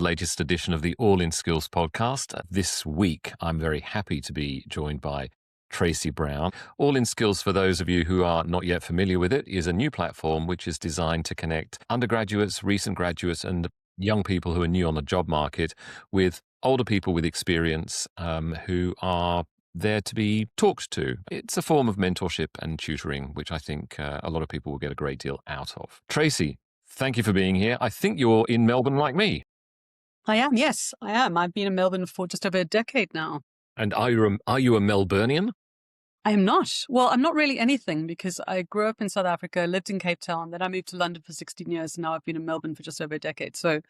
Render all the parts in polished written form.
the latest edition of the All in Skills podcast. This week, I'm very happy to be joined by Tracy Brown. All in Skills, for those of you who are not yet familiar with it, is a new platform which is designed to connect undergraduates, recent graduates, and young people who are new on the job market with older people with experience who are there to be talked to. It's a form of mentorship and tutoring, which I think a lot of people will get a great deal out of. Tracy, thank you for being here. I think you're in Melbourne like me. I am, yes, I am. I've been in Melbourne for just over a decade now. And are you a Melburnian? I am not. Well, I'm not really anything because I grew up in South Africa, lived in Cape Town, then I moved to London for 16 years, and now I've been in Melbourne for just over a decade. So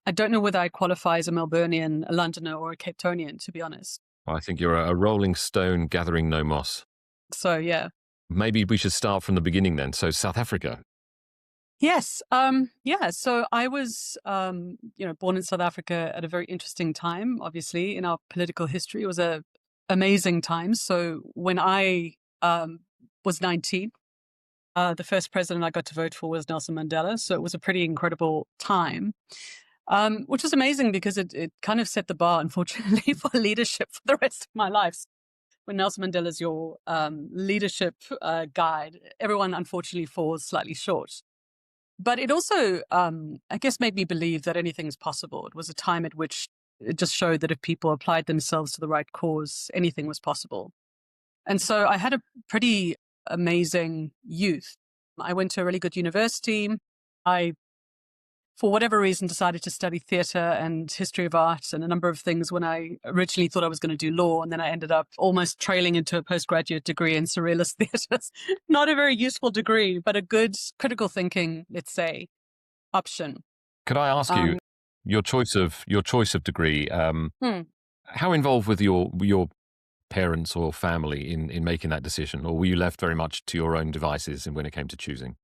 I don't know whether I qualify as a Melburnian, a Londoner, or a Cape Townian, to be honest. Well, I think you're a rolling stone gathering no moss. So, yeah. Maybe we should start from the beginning then. So South Africa. Yes. So I was, born in South Africa at a very interesting time, obviously, in our political history. It was a amazing time. So when I was 19, the first president I got to vote for was Nelson Mandela. So it was a pretty incredible time, which was amazing because it kind of set the bar, unfortunately, for leadership for the rest of my life. When Nelson Mandela is your leadership guide, everyone unfortunately falls slightly short. But it also, I guess, made me believe that anything's possible. It was a time at which it just showed that if people applied themselves to the right cause, anything was possible. And so I had a pretty amazing youth. I went to a really good university. I, for whatever reason, decided to study theatre and history of art and a number of things when I originally thought I was going to do law. And then I ended up almost trailing into a postgraduate degree in surrealist theatres. Not a very useful degree, but a good critical thinking, let's say, option. Could I ask you your choice of degree? How involved with your parents or family in making that decision, or were you left very much to your own devices when it came to choosing?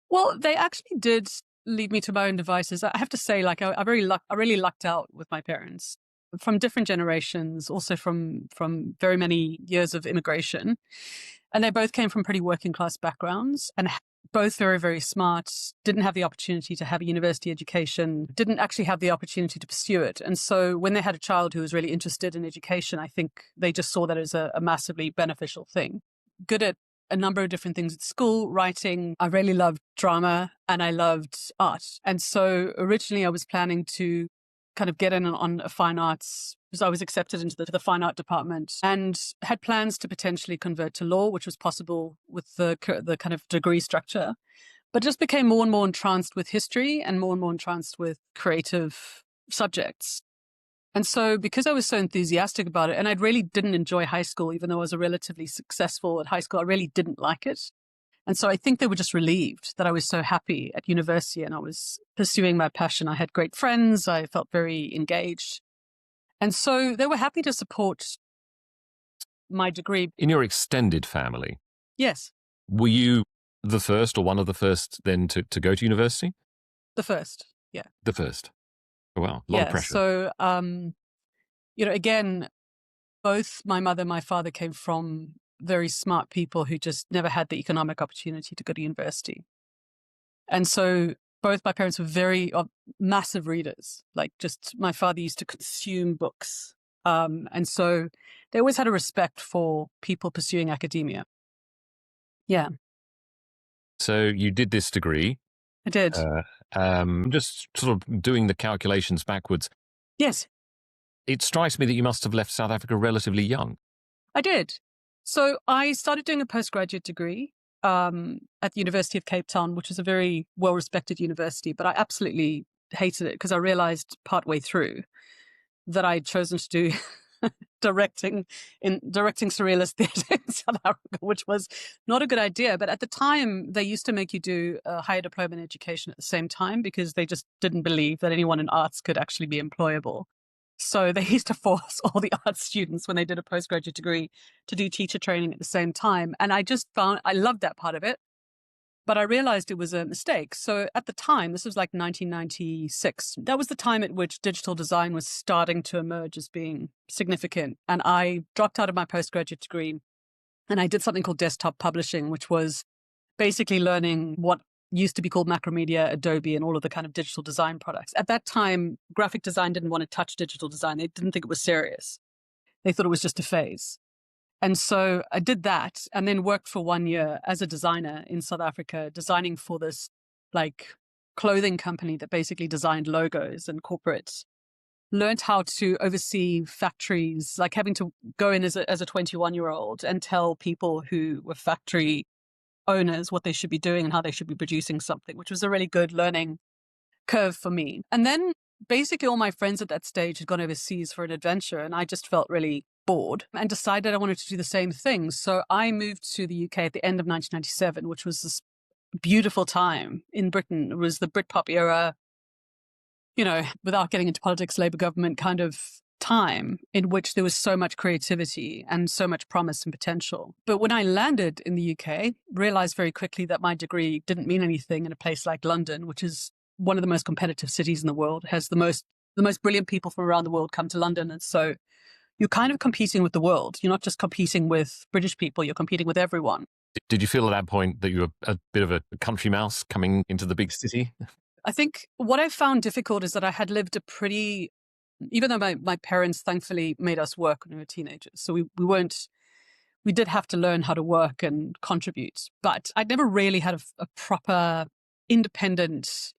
Well, they actually did lead me to my own devices. I have to say, I really lucked out with my parents from different generations, also from very many years of immigration. And they both came from pretty working class backgrounds and both very, very smart, didn't have the opportunity to have a university education, didn't actually have the opportunity to pursue it. And so when they had a child who was really interested in education, I think they just saw that as a massively beneficial thing. Good at a number of different things at school, writing. I really loved drama and I loved art. And so originally I was planning to kind of get in on a fine arts because I was accepted into the fine art department and had plans to potentially convert to law, which was possible with the kind of degree structure, but just became more and more entranced with history and more entranced with creative subjects. And so because I was so enthusiastic about it, and I really didn't enjoy high school, even though I was relatively successful at high school, I really didn't like it. And so I think they were just relieved that I was so happy at university and I was pursuing my passion. I had great friends. I felt very engaged. And so they were happy to support my degree. In your extended family? Yes. Were you the first or one of the first then to go to university? The first, yeah. The first. Wow, a lot of pressure. So, again, both my mother and my father came from very smart people who just never had the economic opportunity to go to university. And so both my parents were very massive readers. Like just my father used to consume books. And so they always had a respect for people pursuing academia. Yeah. So you did this degree. I did. Just sort of doing the calculations backwards. Yes. It strikes me that you must have left South Africa relatively young. I did. So I started doing a postgraduate degree at the University of Cape Town, which is a very well-respected university, but I absolutely hated it because I realized partway through that I'd chosen to do directing surrealist theatre in South Africa, which was not a good idea. But at the time, they used to make you do a higher diploma in education at the same time because they just didn't believe that anyone in arts could actually be employable. So they used to force all the art students when they did a postgraduate degree to do teacher training at the same time. And I just found, I loved that part of it, but I realized it was a mistake. So at the time, this was like 1996, that was the time at which digital design was starting to emerge as being significant. And I dropped out of my postgraduate degree and I did something called desktop publishing, which was basically learning what used to be called Macromedia, Adobe, and all of the kind of digital design products. At that time, graphic design didn't want to touch digital design. They didn't think it was serious. They thought it was just a phase. And so I did that and then worked for 1 year as a designer in South Africa, designing for this like clothing company that basically designed logos and corporates. Learned how to oversee factories, like having to go in as a 21-year-old and tell people who were factory owners what they should be doing and how they should be producing something, which was a really good learning curve for me. And then basically all my friends at that stage had gone overseas for an adventure, and I just felt really bored and decided I wanted to do the same thing. So I moved to the UK at the end of 1997, which was this beautiful time in Britain. It was the Britpop era, without getting into politics, Labour government kind of time in which there was so much creativity and so much promise and potential. But when I landed in the UK, realized very quickly that my degree didn't mean anything in a place like London, which is one of the most competitive cities in the world, has the most brilliant people from around the world come to London. And so you're kind of competing with the world. You're not just competing with British people, you're competing with everyone. Did you feel at that point that you were a bit of a country mouse coming into the big city? I think what I found difficult is that I had lived even though my parents thankfully made us work when we were teenagers. So we did have to learn how to work and contribute, but I'd never really had a proper independent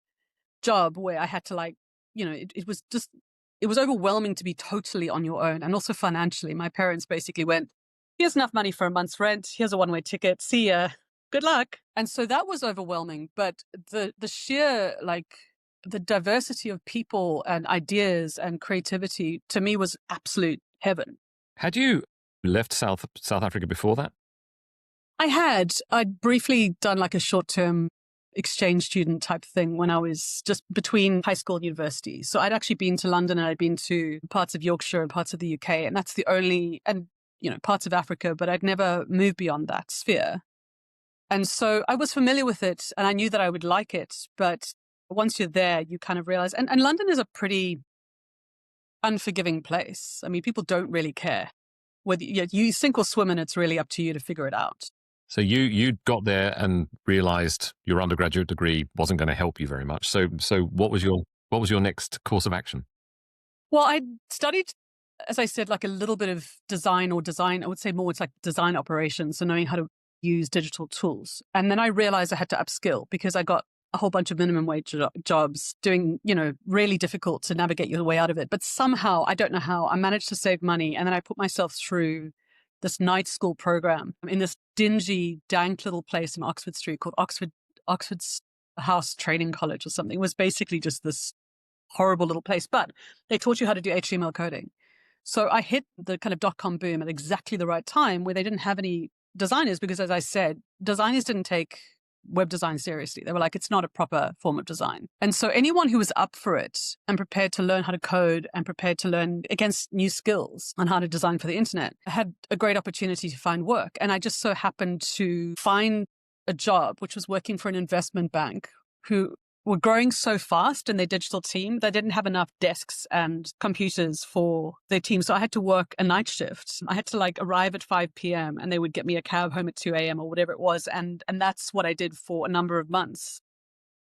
job where I had to it was overwhelming to be totally on your own. And also financially, my parents basically went, here's enough money for a month's rent. Here's a one-way ticket. See ya. Good luck. And so that was overwhelming. But the sheer, the diversity of people and ideas and creativity to me was absolute heaven. Had you left South Africa before that? I'd briefly done like a short-term exchange student type thing when I was just between high school and university. So I'd actually been to London and I'd been to parts of Yorkshire and parts of the UK. And that's the only, and parts of Africa, but I'd never moved beyond that sphere. And so I was familiar with it and I knew that I would like it. But once you're there, you kind of realize, and London is a pretty unforgiving place. I mean, people don't really care whether you sink or swim, and it's really up to you to figure it out. So you got there and realized your undergraduate degree wasn't going to help you very much. So what was your next course of action? Well, I studied, as I said, like a little bit of design. I would say more it's like design operations, so knowing how to use digital tools. And then I realized I had to upskill because I got a whole bunch of minimum wage jobs doing, really difficult to navigate your way out of it. But somehow, I don't know how, I managed to save money. And then I put myself through this night school program in this dingy, dank little place in Oxford Street called Oxford's House Training College or something. It was basically just this horrible little place, but they taught you how to do HTML coding. So I hit the kind of dot-com boom at exactly the right time where they didn't have any designers because, as I said, designers didn't take web design seriously. They were like, it's not a proper form of design. And so anyone who was up for it and prepared to learn how to code and prepared to learn against new skills on how to design for the internet had a great opportunity to find work. And I just so happened to find a job, which was working for an investment bank who were growing so fast in their digital team, they didn't have enough desks and computers for their team. So I had to work a night shift. I had to arrive at 5 p.m. and they would get me a cab home at 2 a.m. or whatever it was. And that's what I did for a number of months,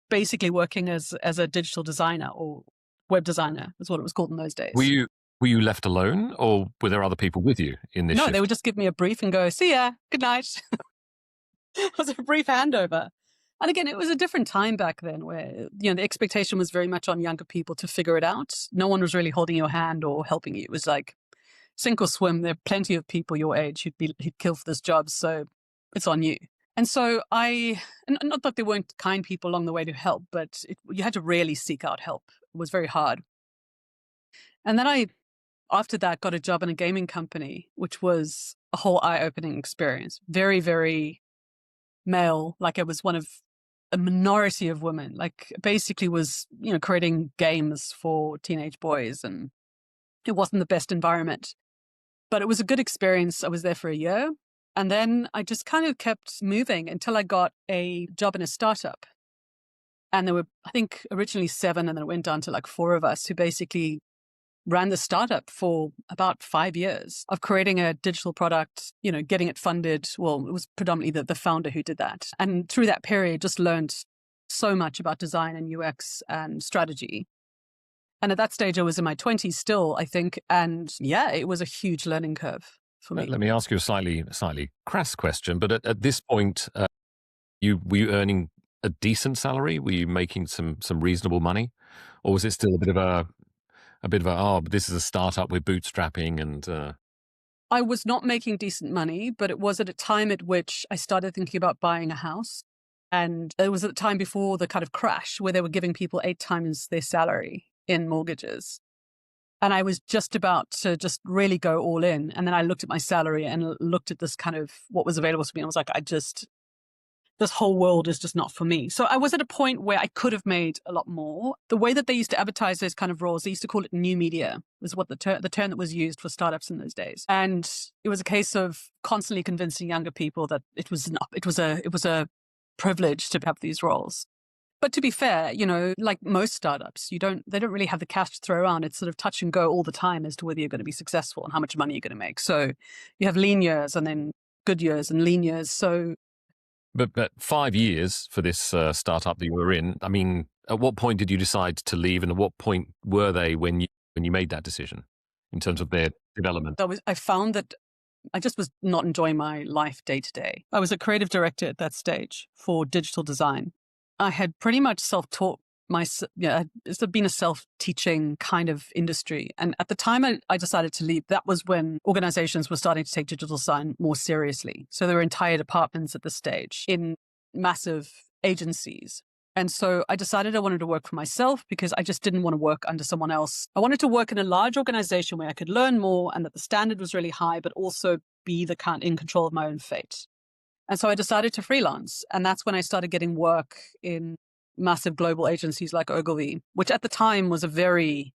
basically working as a digital designer or web designer is what it was called in those days. Were you left alone or were there other people with you in this No, shift? They would just give me a brief and go, see ya, good night. It was a brief handover. And again, it was a different time back then where, the expectation was very much on younger people to figure it out. No one was really holding your hand or helping you. It was like sink or swim. There are plenty of people your age who'd kill for this job. So it's on you. And so and not that there weren't kind people along the way to help, but you had to really seek out help. It was very hard. And then after that, got a job in a gaming company, which was a whole eye-opening experience. Very, very male. Like I was one of a minority of women, basically was, creating games for teenage boys, and it wasn't the best environment, but it was a good experience. I was there for a year, and then I just kind of kept moving until I got a job in a startup. And there were, I think, originally 7, and then it went down to 4 of us who basically ran the startup for about 5 years of creating a digital product, getting it funded. Well, it was predominantly the founder who did that. And through that period, just learned so much about design and UX and strategy. And at that stage, I was in my 20s still, I think. And yeah, it was a huge learning curve for me. Let me ask you a slightly crass question, but at this point, were you earning a decent salary? Were you making some reasonable money, or was it still oh, but this is a startup, we're bootstrapping, and I was not making decent money, but it was at a time at which I started thinking about buying a house. And it was at the time before the kind of crash where they were giving people 8 times their salary in mortgages. And I was just about to just really go all in. And then I looked at my salary and looked at this kind of what was available to me. And I was like, this whole world is just not for me. So I was at a point where I could have made a lot more. The way that they used to advertise those kind of roles, they used to call it new media, was what the term that was used for startups in those days. And it was a case of constantly convincing younger people that it was a privilege to have these roles. But to be fair, like most startups, they don't really have the cash to throw around. It's sort of touch and go all the time as to whether you're going to be successful and how much money you're going to make. So you have lean years and then good years and lean years. So But 5 years for this startup that you were in. I mean, at what point did you decide to leave, and at what point were they when you made that decision in terms of their development? I found that I just was not enjoying my life day to day. I was a creative director at that stage for digital design. I had pretty much self-taught it's been a self-teaching kind of industry. And at the time I decided to leave, that was when organizations were starting to take digital design more seriously. So there were entire departments at this stage in massive agencies. And so I decided I wanted to work for myself because I just didn't want to work under someone else. I wanted to work in a large organization where I could learn more and that the standard was really high, but also be in control of my own fate. And so I decided to freelance. And that's when I started getting work in massive global agencies like Ogilvy, which at the time was a very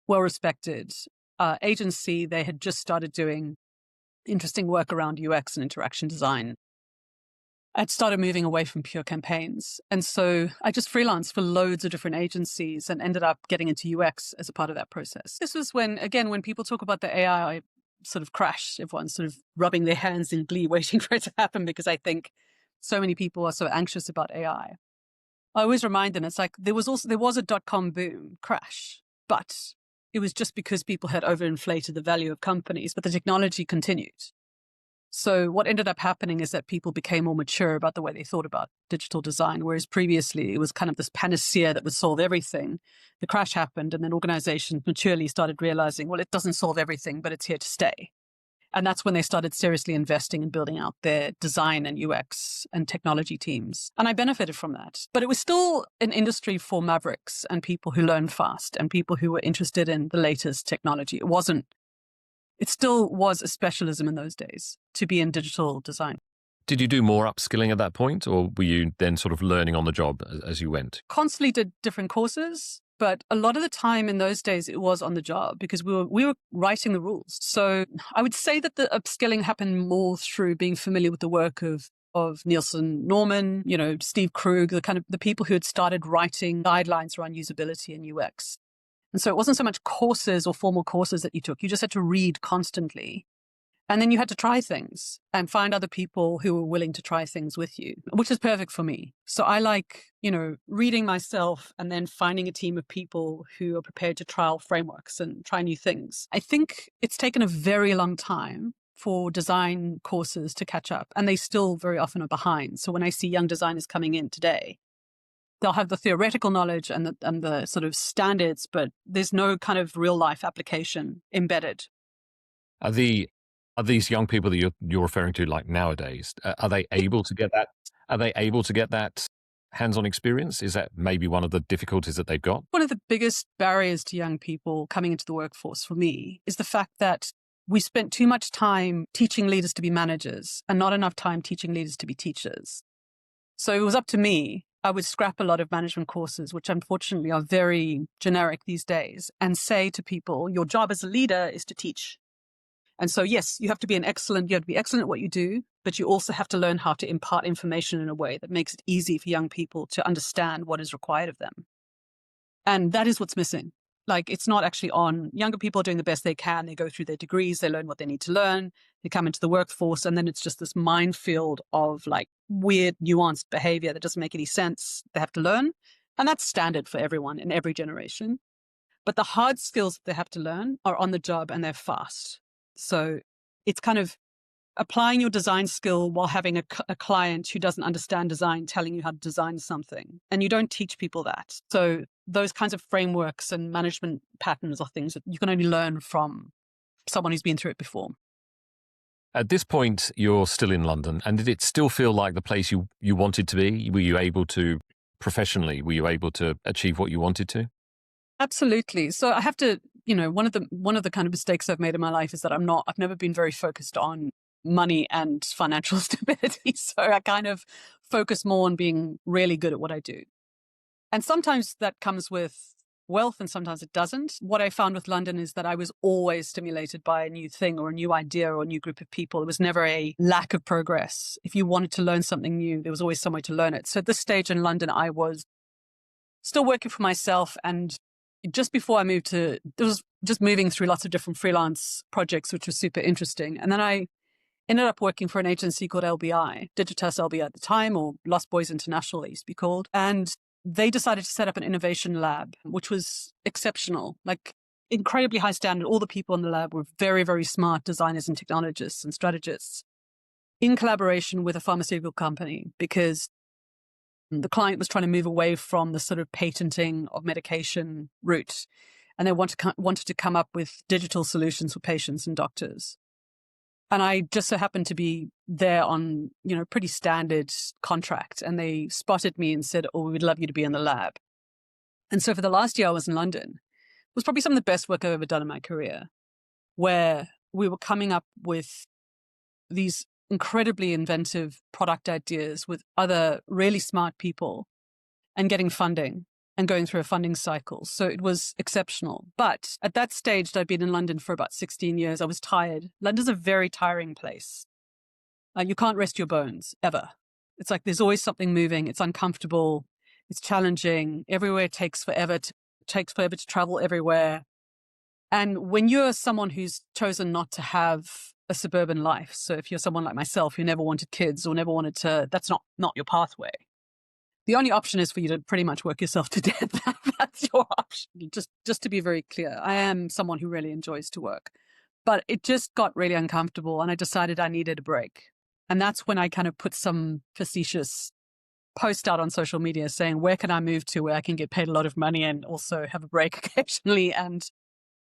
well-respected agency. They had just started doing interesting work around UX and interaction design. I'd started moving away from pure campaigns. And so I just freelanced for loads of different agencies and ended up getting into UX as a part of that process. This was when people talk about the AI sort of crash, everyone's sort of rubbing their hands in glee, waiting for it to happen, because I think so many people are so anxious about AI. I always remind them, it's like there was a .com boom crash, but it was just because people had overinflated the value of companies, but the technology continued. So what ended up happening is that people became more mature about the way they thought about digital design, whereas previously it was kind of this panacea that would solve everything. The crash happened, and then organizations maturely started realizing, well, it doesn't solve everything, but it's here to stay. And that's when they started seriously investing in building out their design and UX and technology teams. And I benefited from that. But it was still an industry for mavericks and people who learn fast and people who were interested in the latest technology. It still was a specialism in those days to be in digital design. Did you do more upskilling at that point, or were you then sort of learning on the job as you went? Constantly did different courses, but a lot of the time in those days it was on the job because we were writing the rules. So I would say that the upskilling happened more through being familiar with the work of Nielsen Norman, Steve Krug, the people who had started writing guidelines around usability and UX. And so it wasn't so much courses or formal courses that you took. You just had to read constantly. And then you had to try things and find other people who were willing to try things with you, which is perfect for me. So I like, reading myself and then finding a team of people who are prepared to trial frameworks and try new things. I think it's taken a very long time for design courses to catch up, and they still very often are behind. So when I see young designers coming in today, they'll have the theoretical knowledge and the sort of standards, but there's no kind of real life application embedded. Are these young people that you're referring to, like nowadays, are they able to get that? Are they able to get that hands-on experience? Is that maybe one of the difficulties that they've got? One of the biggest barriers to young people coming into the workforce for me is the fact that we spent too much time teaching leaders to be managers and not enough time teaching leaders to be teachers. So it was up to me. I would scrap a lot of management courses, which unfortunately are very generic these days, and say to people, your job as a leader is to teach. And so, yes, you have to be excellent at what you do, but you also have to learn how to impart information in a way that makes it easy for young people to understand what is required of them. And that is what's missing. Like, it's not actually on. Younger people are doing the best they can. They go through their degrees, they learn what they need to learn, they come into the workforce, and then it's just this minefield of like weird, nuanced behavior that doesn't make any sense. They have to learn. And that's standard for everyone in every generation. But the hard skills that they have to learn are on the job and they're fast. So it's kind of applying your design skill while having a client who doesn't understand design telling you how to design something. And you don't teach people that. So those kinds of frameworks and management patterns are things that you can only learn from someone who's been through it before. At this point, you're still in London. And did it still feel like the place you wanted to be? Were you able to, professionally, were you able to achieve what you wanted to? Absolutely. So I have to, one of the kind of mistakes I've made in my life is that I've never been very focused on money and financial stability. So I kind of focus more on being really good at what I do. And sometimes that comes with wealth and sometimes it doesn't. What I found with London is that I was always stimulated by a new thing or a new idea or a new group of people. It was never a lack of progress. If you wanted to learn something new, there was always somewhere to learn it. So at this stage in London, I was still working for myself. And just before I moved there was just moving through lots of different freelance projects, which was super interesting. And then I ended up working for an agency called LBI, Digitas LBI at the time, or Lost Boys International, it used to be called. And they decided to set up an innovation lab, which was exceptional, like incredibly high standard. All the people in the lab were very, very smart designers and technologists and strategists in collaboration with a pharmaceutical company, because the client was trying to move away from the sort of patenting of medication route. And they wanted to come up with digital solutions for patients and doctors. And I just so happened to be there on, pretty standard contract. And they spotted me and said, "Oh, we would love you to be in the lab." And so for the last year I was in London, it was probably some of the best work I've ever done in my career, where we were coming up with these incredibly inventive product ideas with other really smart people and getting funding and going through a funding cycle. So it was exceptional. But at that stage, I'd been in London for about 16 years. I was tired. London's a very tiring place. You can't rest your bones, ever. It's like there's always something moving. It's uncomfortable. It's challenging. Everywhere takes forever to travel everywhere. And when you're someone who's chosen not to have a suburban life, so if you're someone like myself who never wanted kids or never wanted to, that's not your pathway. The only option is for you to pretty much work yourself to death. That's your option. Just to be very clear, I am someone who really enjoys to work. But it just got really uncomfortable and I decided I needed a break. And that's when I kind of put some facetious post out on social media saying, where can I move to where I can get paid a lot of money and also have a break occasionally? And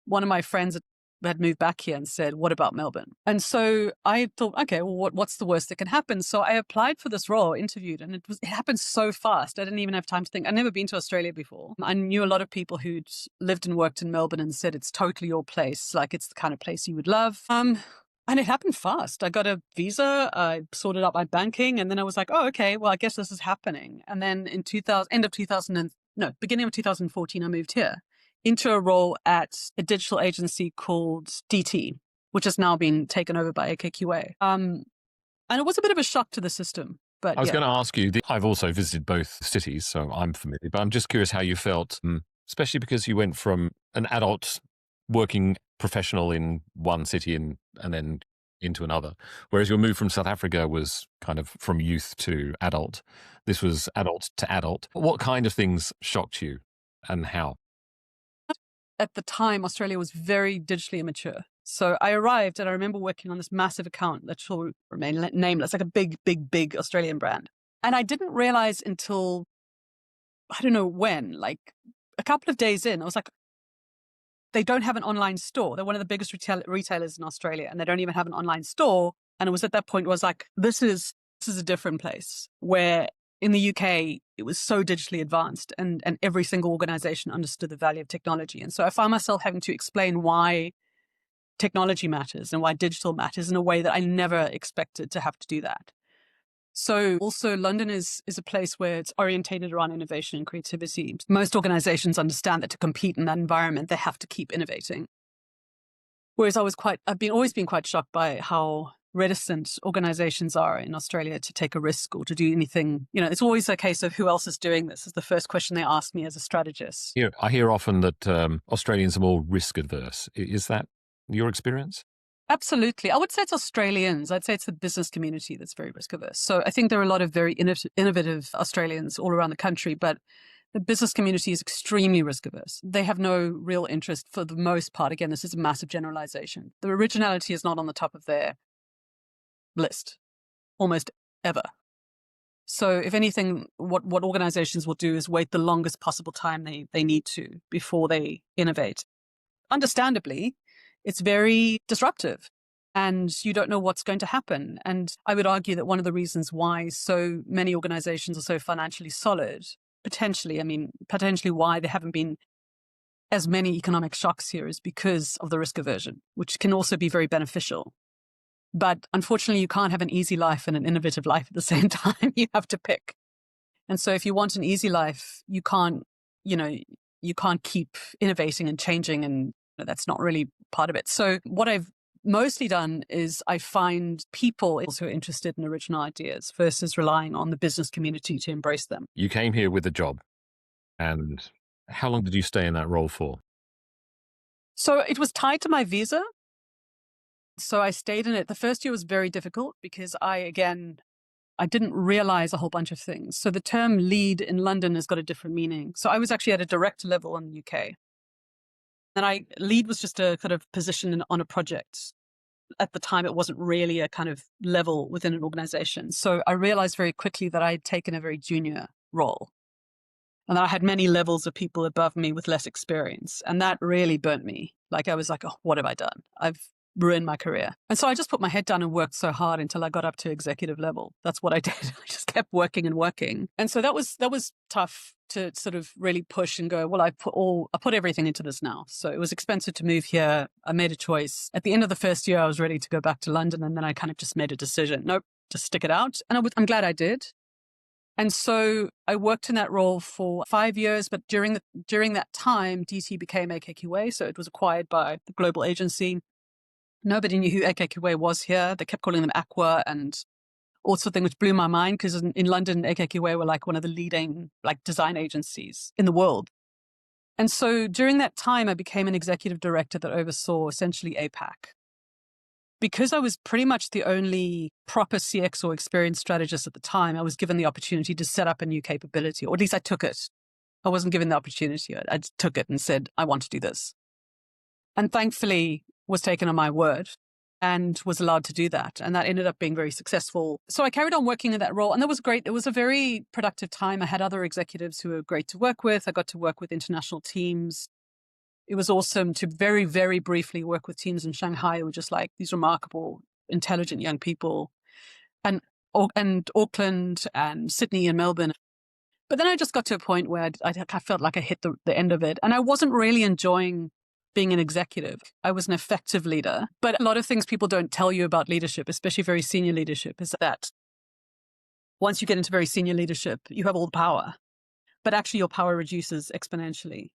one of my friends had moved back here and said, "What about Melbourne?" And so I thought, okay, well, what's the worst that can happen? So I applied for this role, interviewed, and it happened so fast. I didn't even have time to think. I'd never been to Australia before. I knew a lot of people who'd lived and worked in Melbourne and said it's totally your place. Like it's the kind of place you would love. And it happened fast. I got a visa, I sorted out my banking, and then I was like, oh, okay, well, I guess this is happening. And then in beginning of 2014, I moved here into a role at a digital agency called DT, which has now been taken over by AKQA. And it was a bit of a shock to the system. But I was going to ask you, I've also visited both cities, so I'm familiar, but I'm just curious how you felt, especially because you went from an adult working professional in one city and then into another, whereas your move from South Africa was kind of from youth to adult. This was adult to adult. What kind of things shocked you and how? At the time, Australia was very digitally immature. So I arrived and I remember working on this massive account that shall remain nameless, like a big, big, big Australian brand. And I didn't realize until, I don't know when, like a couple of days in, I was like, they don't have an online store. They're one of the biggest retailers in Australia and they don't even have an online store. And it was at that point, it was like, this is a different place where in the UK, it was so digitally advanced and every single organization understood the value of technology. And so I found myself having to explain why technology matters and why digital matters in a way that I never expected to have to do that. So also London is a place where it's orientated around innovation and creativity. Most organizations understand that to compete in that environment, they have to keep innovating. Whereas I've always been quite shocked by how reticent organizations are in Australia to take a risk or to do anything. It's always a case of who else is doing this is the first question they ask me as a strategist. Yeah, I hear often that Australians are more risk adverse. Is that your experience? Absolutely. I would say it's Australians. I'd say it's the business community that's very risk averse. So I think there are a lot of very innovative Australians all around the country, but the business community is extremely risk averse. They have no real interest for the most part. Again, this is a massive generalization. The originality is not on the top of their list almost ever. So if anything, what organizations will do is wait the longest possible time they need to before they innovate. Understandably, it's very disruptive and you don't know what's going to happen. And I would argue that one of the reasons why so many organizations are so financially solid, potentially why there haven't been as many economic shocks here is because of the risk aversion, which can also be very beneficial. But unfortunately, you can't have an easy life and an innovative life at the same time. You have to pick. And so if you want an easy life, you can't keep innovating and changing, and that's not really part of it. So what I've mostly done is I find people also interested in original ideas versus relying on the business community to embrace them. You came here with a job, and how long did you stay in that role for? So it was tied to my visa. So I stayed in it. The first year was very difficult because I didn't realize a whole bunch of things. So the term lead in London has got a different meaning. So I was actually at a director level in the UK. And lead was just a kind of position on a project. At the time, it wasn't really a kind of level within an organization. So I realized very quickly that I'd taken a very junior role and that I had many levels of people above me with less experience. And that really burnt me. Like I was like, oh, what have I done? I've ruined my career. And so I just put my head down and worked so hard until I got up to executive level. That's what I did. I just kept working and working. And so that was tough to sort of really push and go, well, I put everything into this now. So it was expensive to move here. I made a choice. At the end of the first year, I was ready to go back to London. And then I kind of just made a decision. Nope, just stick it out. And I'm glad I did. And so I worked in that role for 5 years, but during that time, DT became AKQA. So it was acquired by the global agency. Nobody knew who AKQA was here. They kept calling them Aqua and all sorts of things, which blew my mind because in London, AKQA were like one of the leading design agencies in the world. And so during that time, I became an executive director that oversaw essentially APAC. Because I was pretty much the only proper CX or experienced strategist at the time, I was given the opportunity to set up a new capability, or at least I took it. I wasn't given the opportunity. I just took it and said, I want to do this. And thankfully was taken on my word and was allowed to do that. And that ended up being very successful. So I carried on working in that role. And that was great. It was a very productive time. I had other executives who were great to work with. I got to work with international teams. It was awesome to very, very briefly work with teams in Shanghai who were just like these remarkable, intelligent young people. And Auckland and Sydney and Melbourne. But then I just got to a point where I felt like I hit the end of it. And I wasn't really enjoying being an executive. I was an effective leader. But a lot of things people don't tell you about leadership, especially very senior leadership, is that once you get into very senior leadership, you have all the power. But actually your power reduces exponentially.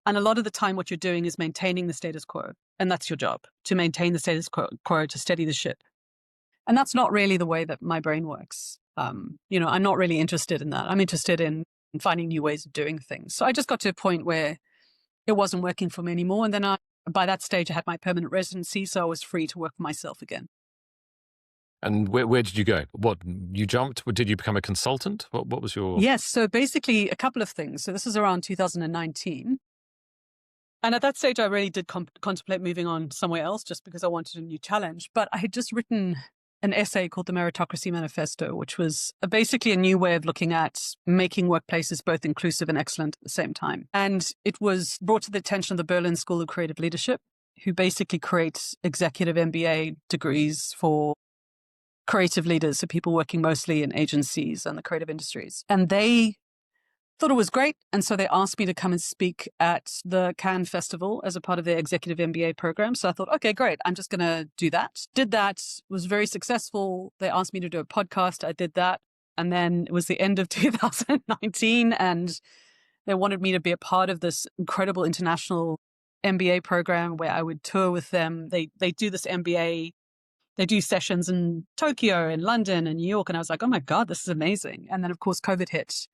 And a lot of the time what you're doing is maintaining the status quo. And that's your job, to maintain the status quo, to steady the ship. And that's not really the way that my brain works. I'm not really interested in that. I'm interested in finding new ways of doing things. So I just got to a point where it wasn't working for me anymore. And then by that stage, I had my permanent residency, so I was free to work for myself again. And where did you go? What, you jumped? Did you become a consultant? What was your... Yes, so basically a couple of things. So this is around 2019. And at that stage, I really did contemplate moving on somewhere else just because I wanted a new challenge. But I had just written an essay called The Meritocracy Manifesto, which was basically a new way of looking at making workplaces both inclusive and excellent at the same time. And it was brought to the attention of the Berlin School of Creative Leadership, who basically creates executive MBA degrees for creative leaders, so people working mostly in agencies and the creative industries. And they thought it was great. And so they asked me to come and speak at the Cannes Festival as a part of their executive MBA program. So I thought, okay, great. I'm just going to do that. Did that, was very successful. They asked me to do a podcast. I did that. And then it was the end of 2019 and they wanted me to be a part of this incredible international MBA program where I would tour with them. They do this MBA. They do sessions in Tokyo and London and New York. And I was like, oh my God, this is amazing. And then of course, COVID hit.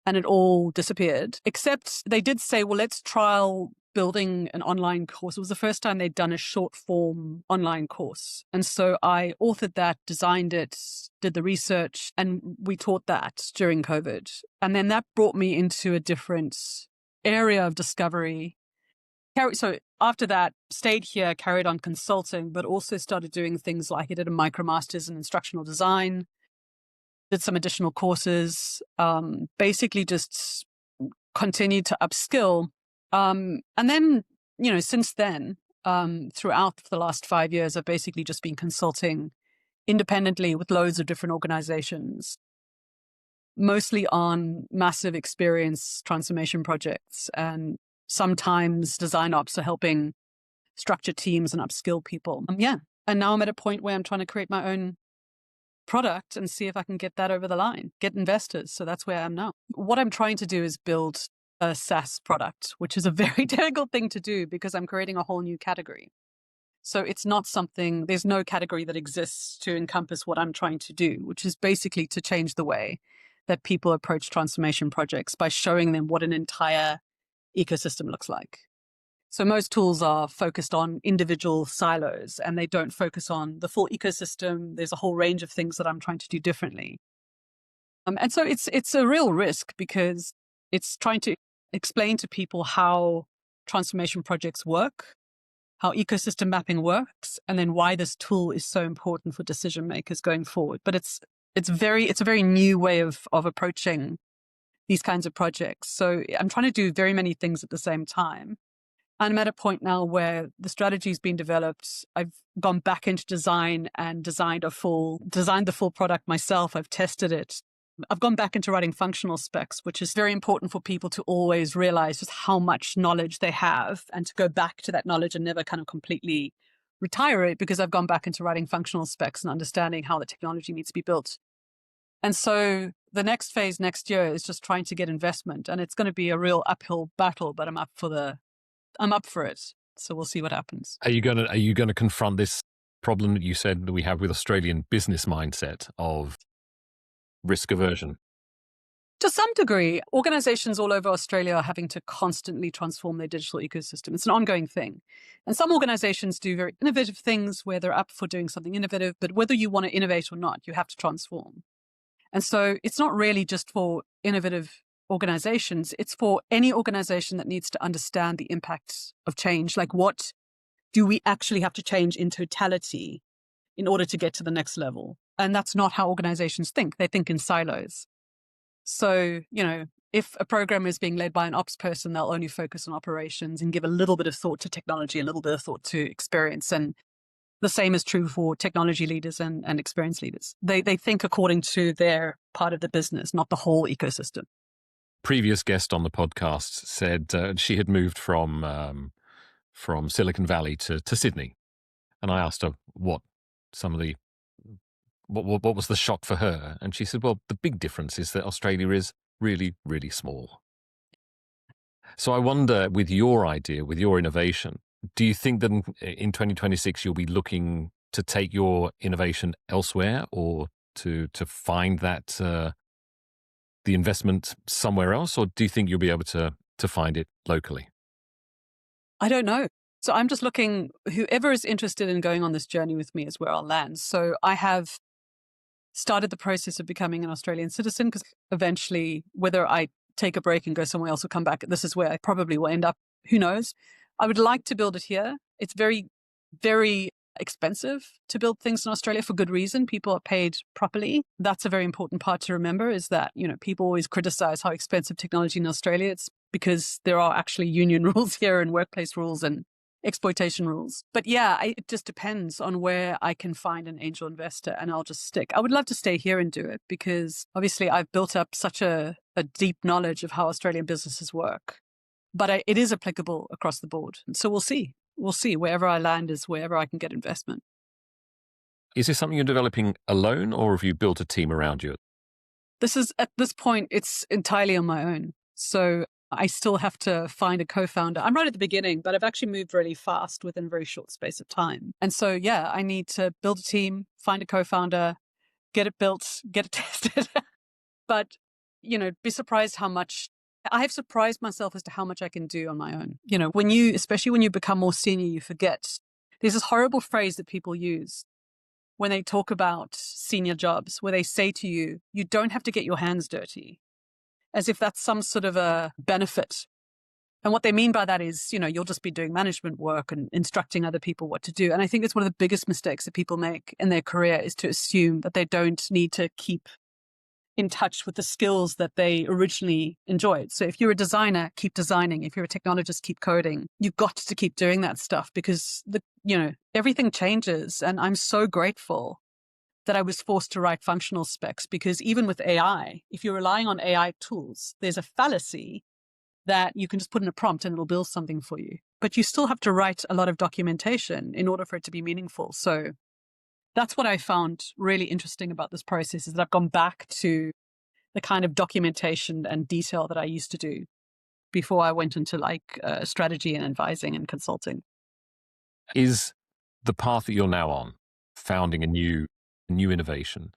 And it all disappeared, except they did say, well, let's trial building an online course. It was the first time they'd done a short form online course. And so I authored that, designed it, did the research, and we taught that during COVID. And then that brought me into a different area of discovery. So after that, stayed here, carried on consulting, but also started doing things like I did a micromasters in instructional design, did some additional courses, basically just continued to upskill. And then, since then, throughout the last 5 years, I've basically just been consulting independently with loads of different organizations, mostly on massive experience transformation projects, and sometimes design ops are helping structure teams and upskill people. And now I'm at a point where I'm trying to create my own product and see if I can get that over the line, get investors. So that's where I am now. What I'm trying to do is build a SaaS product, which is a very difficult thing to do because I'm creating a whole new category. So it's not something, there's no category that exists to encompass what I'm trying to do, which is basically to change the way that people approach transformation projects by showing them what an entire ecosystem looks like. So most tools are focused on individual silos and they don't focus on the full ecosystem. There's a whole range of things that I'm trying to do differently. And so it's a real risk because it's trying to explain to people how transformation projects work, how ecosystem mapping works, and then why this tool is so important for decision makers going forward. But it's a very new way of approaching these kinds of projects. So I'm trying to do very many things at the same time. And I'm at a point now where the strategy has been developed. I've gone back into design and designed the full product myself. I've tested it. I've gone back into writing functional specs, which is very important for people to always realize just how much knowledge they have and to go back to that knowledge and never kind of completely retire it, because I've gone back into writing functional specs and understanding how the technology needs to be built. And so the next phase next year is just trying to get investment, and it's going to be a real uphill battle, but I'm up for it. So we'll see what happens. Are you going to confront this problem that you said that we have with Australian business mindset of risk aversion? To some degree, organizations all over Australia are having to constantly transform their digital ecosystem. It's an ongoing thing. And some organizations do very innovative things where they're up for doing something innovative, but whether you want to innovate or not, you have to transform. And so it's not really just for innovative organizations. It's for any organization that needs to understand the impact of change. Like, what do we actually have to change in totality in order to get to the next level? And that's not how organizations think. They think in silos. So, if a program is being led by an ops person, they'll only focus on operations and give a little bit of thought to technology, a little bit of thought to experience. And the same is true for technology leaders and experience leaders. They think according to their part of the business, not the whole ecosystem. Previous guest on the podcast said she had moved from Silicon Valley to Sydney, and I asked her what was the shock for her, and she said, "Well, the big difference is that Australia is really, really small." So I wonder, with your idea, with your innovation, do you think that in 2026 you'll be looking to take your innovation elsewhere, or to find that the investment somewhere else, or do you think you'll be able to find it locally? I don't know. So I'm just looking, whoever is interested in going on this journey with me is where I'll land. So I have started the process of becoming an Australian citizen, because eventually, whether I take a break and go somewhere else or come back, this is where I probably will end up. Who knows? I would like to build it here. It's very, very expensive to build things in Australia for good reason. People are paid properly. That's a very important part to remember, is that, people always criticize how expensive technology in Australia. It's because there are actually union rules here and workplace rules and exploitation rules. But it just depends on where I can find an angel investor, and I'll just stick. I would love to stay here and do it because obviously I've built up such a deep knowledge of how Australian businesses work. But it is applicable across the board. So we'll see. We'll see. Wherever I land is wherever I can get investment. Is this something you're developing alone, or have you built a team around you? At this point, it's entirely on my own. So I still have to find a co-founder. I'm right at the beginning, but I've actually moved really fast within a very short space of time. And so, I need to build a team, find a co-founder, get it built, get it tested. But, be surprised how much I have surprised myself as to how much I can do on my own. Especially when you become more senior, you forget. There's this horrible phrase that people use when they talk about senior jobs, where they say to you, you don't have to get your hands dirty, as if that's some sort of a benefit. And what they mean by that is, you'll just be doing management work and instructing other people what to do. And I think it's one of the biggest mistakes that people make in their career is to assume that they don't need to keep in touch with the skills that they originally enjoyed. So if you're a designer, keep designing. If you're a technologist, keep coding. You've got to keep doing that stuff because everything changes. And I'm so grateful that I was forced to write functional specs, because even with AI, if you're relying on AI tools, there's a fallacy that you can just put in a prompt and it'll build something for you. But you still have to write a lot of documentation in order for it to be meaningful. So that's what I found really interesting about this process, is that I've gone back to the kind of documentation and detail that I used to do before I went into strategy and advising and consulting. Is the path that you're now on, founding a new innovation,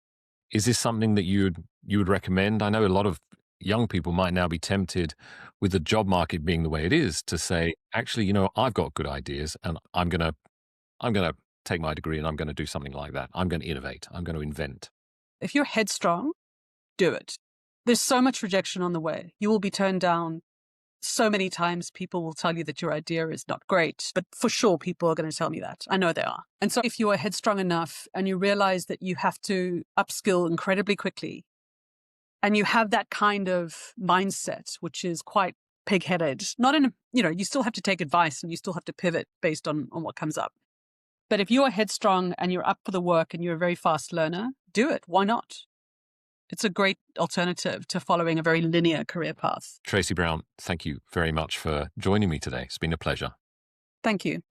is this something that you would recommend? I know a lot of young people might now be tempted, with the job market being the way it is, to say, actually, I've got good ideas and I'm going to take my degree and I'm going to do something like that. I'm going to innovate. I'm going to invent. If you're headstrong, do it. There's so much rejection on the way. You will be turned down so many times. People will tell you that your idea is not great, but for sure, people are going to tell me that. I know they are. And so if you are headstrong enough and you realize that you have to upskill incredibly quickly, and you have that kind of mindset, which is quite pig-headed, not in you still have to take advice and you still have to pivot based on what comes up. But if you are headstrong and you're up for the work and you're a very fast learner, do it. Why not? It's a great alternative to following a very linear career path. Tracy Brown, thank you very much for joining me today. It's been a pleasure. Thank you.